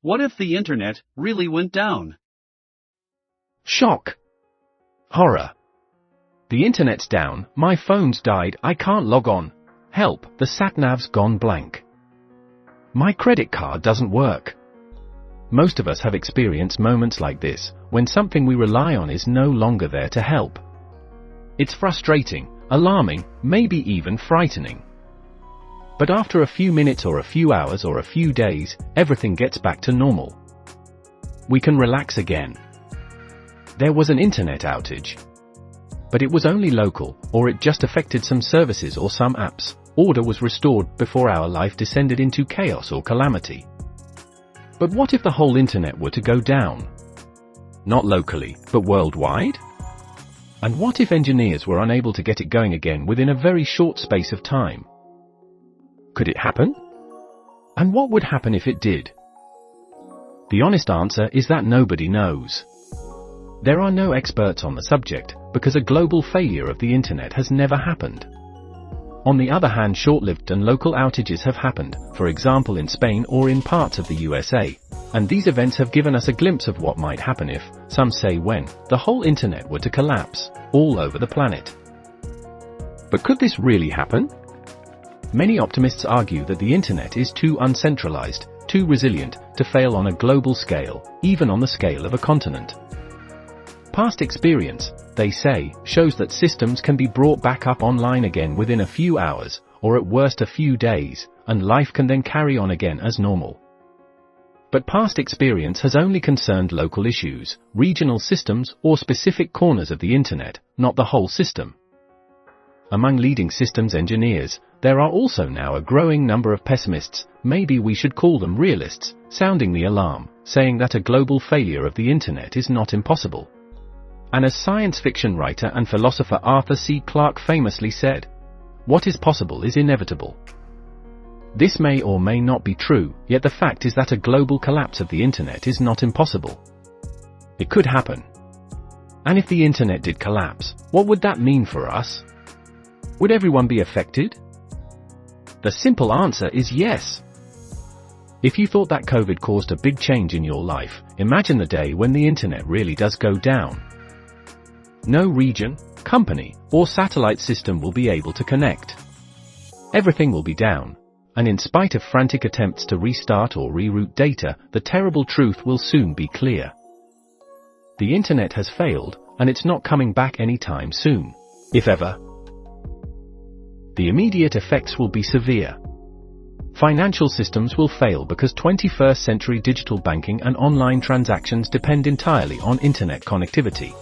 What if the internet really went down? Shock. Horror. The internet's down, my phone's died, I can't log on. Help, the sat-nav's gone blank. My credit card doesn't work. Most of us have experienced moments like this, when something we rely on is no longer there to help. It's frustrating, alarming, maybe even frightening. But after a few minutes or a few hours or a few days, everything gets back to normal. We can relax again. There was an internet outage. But it was only local, or it just affected some services or some apps. Order was restored before our life descended into chaos or calamity. But what if the whole internet were to go down? Not locally, but worldwide? And what if engineers were unable to get it going again within a very short space of time? Could it happen? And what would happen if it did? The honest answer is that nobody knows. There are no experts on the subject, because a global failure of the internet has never happened. On the other hand, short-lived and local outages have happened, for example in Spain or in parts of the USA, and these events have given us a glimpse of what might happen if, some say when, the whole internet were to collapse, all over the planet. But could this really happen? Many optimists argue that the internet is too uncentralized, too resilient, to fail on a global scale, even on the scale of a continent. Past experience, they say, shows that systems can be brought back up online again within a few hours, or at worst a few days, and life can then carry on again as normal. But past experience has only concerned local issues, regional systems, or specific corners of the internet, not the whole system. Among leading systems engineers, there are also now a growing number of pessimists, maybe we should call them realists, sounding the alarm, saying that a global failure of the internet is not impossible. And as science fiction writer and philosopher Arthur C. Clarke famously said, "What is possible is inevitable." This may or may not be true, yet the fact is that a global collapse of the internet is not impossible. It could happen. And if the internet did collapse, what would that mean for us? Would everyone be affected? The simple answer is yes. If you thought that COVID caused a big change in your life, imagine the day when the internet really does go down. No region, company, or satellite system will be able to connect. Everything will be down, and in spite of frantic attempts to restart or reroute data, the terrible truth will soon be clear. The internet has failed, and it's not coming back anytime soon, if ever. The immediate effects will be severe. Financial systems will fail because 21st century digital banking and online transactions depend entirely on internet connectivity.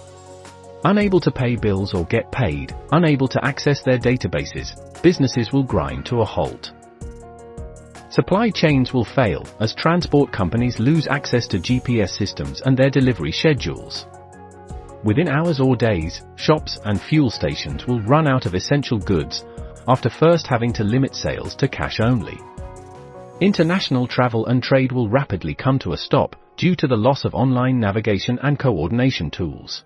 Unable to pay bills or get paid, unable to access their databases, businesses will grind to a halt. Supply chains will fail, as transport companies lose access to GPS systems and their delivery schedules. Within hours or days, shops and fuel stations will run out of essential goods, after first having to limit sales to cash only. International travel and trade will rapidly come to a stop, due to the loss of online navigation and coordination tools.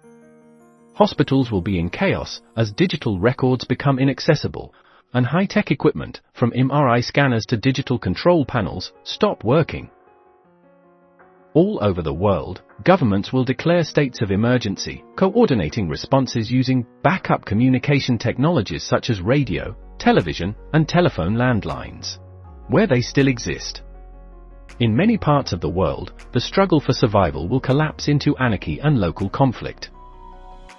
Hospitals will be in chaos, as digital records become inaccessible, and high-tech equipment, from MRI scanners to digital control panels, stop working. All over the world, governments will declare states of emergency, coordinating responses using backup communication technologies such as radio, television, and telephone landlines, where they still exist. In many parts of the world, the struggle for survival will collapse into anarchy and local conflict.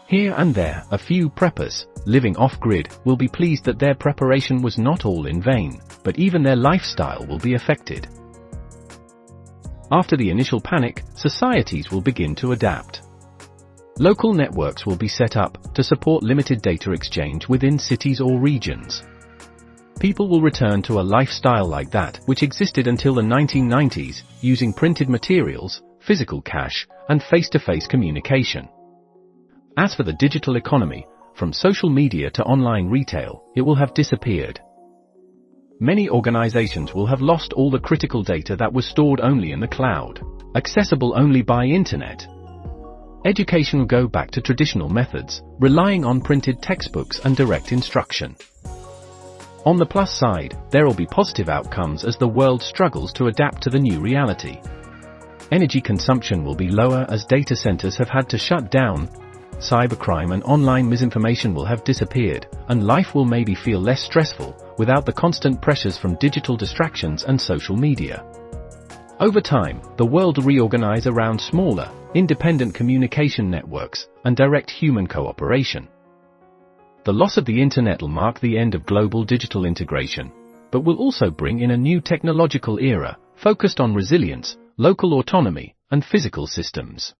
Here and there, a few preppers, living off-grid, will be pleased that their preparation was not all in vain, but even their lifestyle will be affected. After the initial panic, societies will begin to adapt. Local networks will be set up to support limited data exchange within cities or regions. People will return to a lifestyle like that which existed until the 1990s, using printed materials, physical cash, and face-to-face communication. As for the digital economy, from social media to online retail, it will have disappeared. Many organizations will have lost all the critical data that was stored only in the cloud, accessible only by internet. Education will go back to traditional methods, relying on printed textbooks and direct instruction. On the plus side, there will be positive outcomes as the world struggles to adapt to the new reality. Energy consumption will be lower as data centers have had to shut down. Cybercrime and online misinformation will have disappeared, and life will maybe feel less stressful, without the constant pressures from digital distractions and social media. Over time, the world will reorganize around smaller, independent communication networks, and direct human cooperation. The loss of the internet will mark the end of global digital integration, but will also bring in a new technological era, focused on resilience, local autonomy, and physical systems.